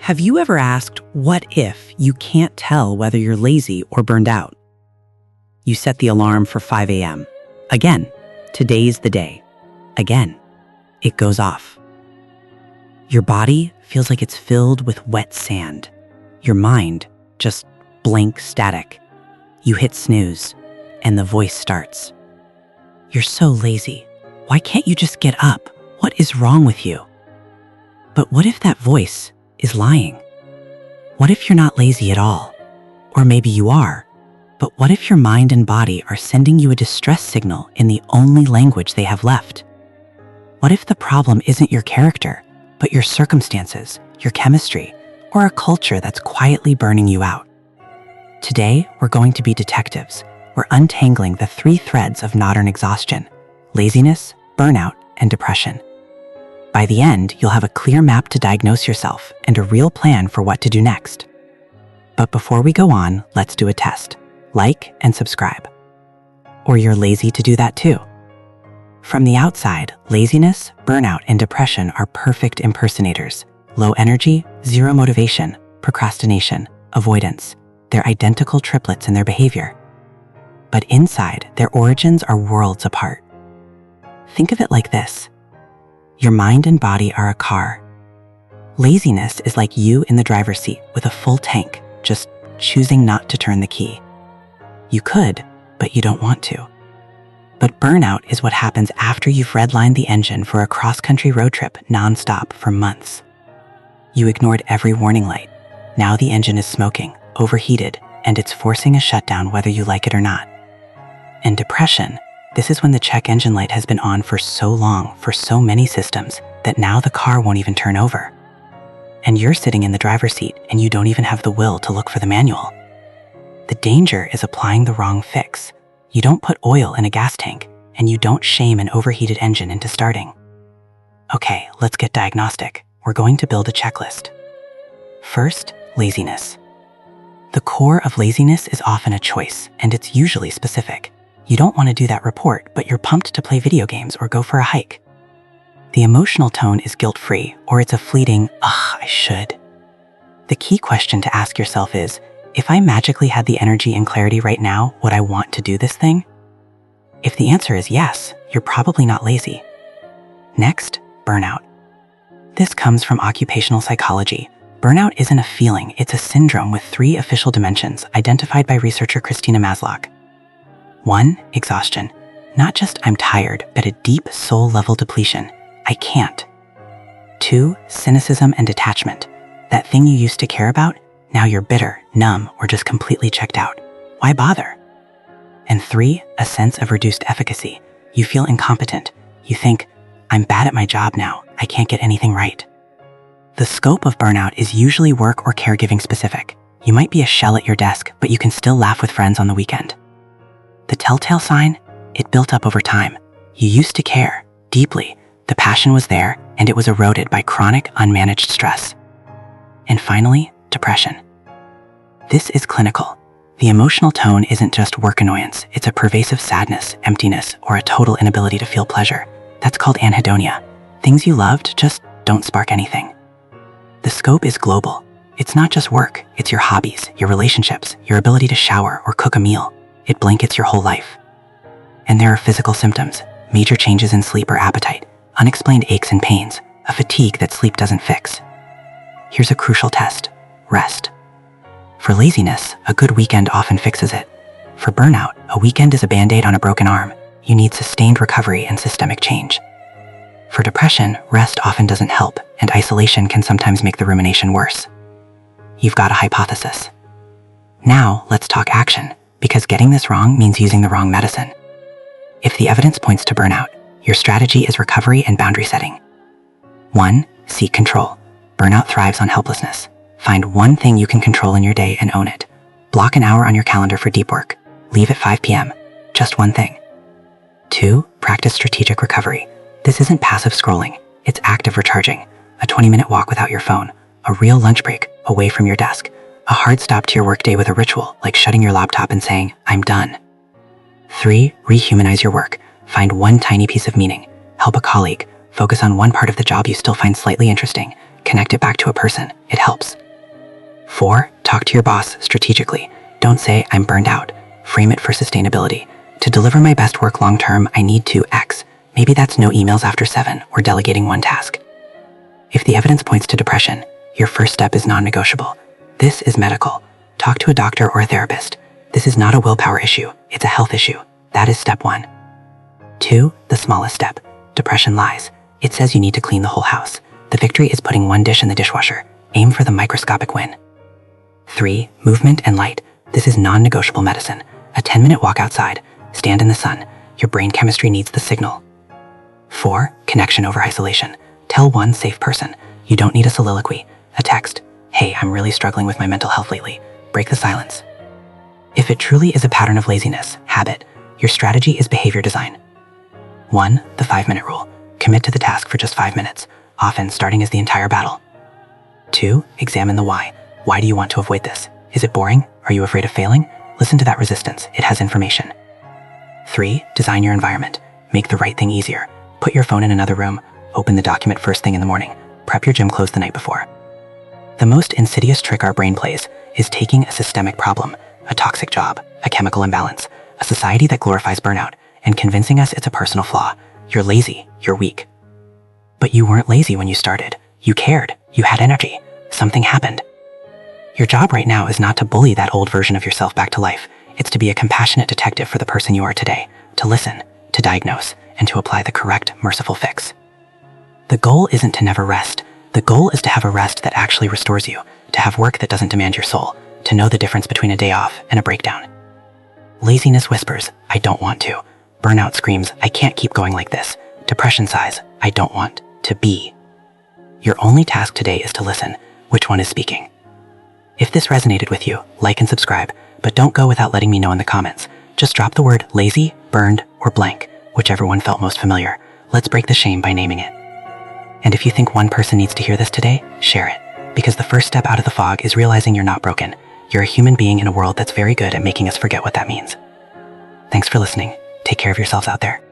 Have you ever asked, what if you can't tell whether you're lazy or burned out? You set the alarm for 5 a.m. Again, today's the day. Again, it goes off. Your body feels like it's filled with wet sand. Your mind just blank static. You hit snooze, and the voice starts. You're so lazy. Why can't you just get up? What is wrong with you? But what if that voice is lying? What if you're not lazy at all? Or maybe you are, but what if your mind and body are sending you a distress signal in the only language they have left? What if the problem isn't your character, but your circumstances, your chemistry, or a culture that's quietly burning you out? Today, we're going to be detectives. We're untangling the 3 threads of modern exhaustion: laziness, burnout, and depression. By the end, you'll have a clear map to diagnose yourself and a real plan for what to do next. But before we go on, let's do a test. Like and subscribe. Or you're lazy to do that too. From the outside, laziness, burnout, and depression are perfect impersonators. Low energy, zero motivation, procrastination, avoidance. They're identical triplets in their behavior. But inside, their origins are worlds apart. Think of it like this. Your mind and body are a car. Laziness is like you in the driver's seat with a full tank, just choosing not to turn the key. You could, but you don't want to. But burnout is what happens after you've redlined the engine for a cross-country road trip nonstop for months. You ignored every warning light. Now the engine is smoking, overheated, and it's forcing a shutdown whether you like it or not. And depression, this is when the check engine light has been on for so long for so many systems that now the car won't even turn over. And you're sitting in the driver's seat and you don't even have the will to look for the manual. The danger is applying the wrong fix. You don't put oil in a gas tank, and you don't shame an overheated engine into starting. Okay, let's get diagnostic. We're going to build a checklist. First, laziness. The core of laziness is often a choice, and it's usually specific. You don't want to do that report, but you're pumped to play video games or go for a hike. The emotional tone is guilt-free, or it's a fleeting, I should. The key question to ask yourself is, if I magically had the energy and clarity right now, would I want to do this thing? If the answer is yes, you're probably not lazy. Next, burnout. This comes from occupational psychology. Burnout isn't a feeling, it's a syndrome with 3 official dimensions identified by researcher Christina Masloch. 1, exhaustion. Not just I'm tired, but a deep soul-level depletion. I can't. 2, cynicism and detachment. That thing you used to care about, now you're bitter, numb, or just completely checked out. Why bother? And 3, a sense of reduced efficacy. You feel incompetent. You think, I'm bad at my job now, I can't get anything right. The scope of burnout is usually work or caregiving specific. You might be a shell at your desk, but you can still laugh with friends on the weekend. The telltale sign? It built up over time. You used to care, deeply. The passion was there, and it was eroded by chronic, unmanaged stress. And finally, depression. This is clinical. The emotional tone isn't just work annoyance, it's a pervasive sadness, emptiness, or a total inability to feel pleasure. That's called anhedonia. Things you loved just don't spark anything. The scope is global. It's not just work, it's your hobbies, your relationships, your ability to shower or cook a meal. It blankets your whole life. And there are physical symptoms, major changes in sleep or appetite, unexplained aches and pains, a fatigue that sleep doesn't fix. Here's a crucial test: rest. For laziness, a good weekend often fixes it. For burnout, a weekend is a band-aid on a broken arm. You need sustained recovery and systemic change. For depression, rest often doesn't help, and isolation can sometimes make the rumination worse. You've got a hypothesis. Now, let's talk action, because getting this wrong means using the wrong medicine. If the evidence points to burnout, your strategy is recovery and boundary setting. 1, seek control. Burnout thrives on helplessness. Find one thing you can control in your day and own it. Block an hour on your calendar for deep work. Leave at 5 p.m. Just one thing. 2, practice strategic recovery. This isn't passive scrolling, it's active recharging. A 20-minute walk without your phone, a real lunch break away from your desk, a hard stop to your workday with a ritual like shutting your laptop and saying, I'm done. 3, rehumanize your work. Find one tiny piece of meaning. Help a colleague. Focus on one part of the job you still find slightly interesting. connect it back to a person. It helps. 4. Talk to your boss strategically. Don't say, I'm burned out. Frame it for sustainability. To deliver my best work long term, I need to X. Maybe that's no emails after 7 or delegating one task. If the evidence points to depression, your first step is non-negotiable. This is medical. Talk to a doctor or a therapist. This is not a willpower issue. It's a health issue. That is step 1. 2. The smallest step. Depression lies. It says you need to clean the whole house. The victory is putting one dish in the dishwasher. Aim for the microscopic win. 3. Movement and light. This is non-negotiable medicine. A 10-minute walk outside. Stand in the sun. Your brain chemistry needs the signal. 4. Connection over isolation. Tell one safe person. You don't need a soliloquy, a text. Hey, I'm really struggling with my mental health lately. Break the silence. If it truly is a pattern of laziness, habit, your strategy is behavior design. 1. The 5-minute rule. Commit to the task for just 5 minutes, often starting as the entire battle. 2. Examine the why. Why do you want to avoid this? Is it boring? Are you afraid of failing? Listen to that resistance. It has information. 3. Design your environment. Make the right thing easier. Put your phone in another room. Open the document first thing in the morning. Prep your gym clothes the night before. The most insidious trick our brain plays is taking a systemic problem, a toxic job, a chemical imbalance, a society that glorifies burnout, and convincing us it's a personal flaw. You're lazy. You're weak. But you weren't lazy when you started. You cared. You had energy. Something happened. Your job right now is not to bully that old version of yourself back to life. It's to be a compassionate detective for the person you are today, to listen, to diagnose, and to apply the correct, merciful fix. The goal isn't to never rest. The goal is to have a rest that actually restores you, to have work that doesn't demand your soul, to know the difference between a day off and a breakdown. Laziness whispers, I don't want to. Burnout screams, I can't keep going like this. Depression sighs, I don't want to be. Your only task today is to listen. Which one is speaking? If this resonated with you, like and subscribe, but don't go without letting me know in the comments. Just drop the word lazy, burned, or blank, whichever one felt most familiar. Let's break the shame by naming it. And if you think one person needs to hear this today, share it. Because the first step out of the fog is realizing you're not broken. You're a human being in a world that's very good at making us forget what that means. Thanks for listening. Take care of yourselves out there.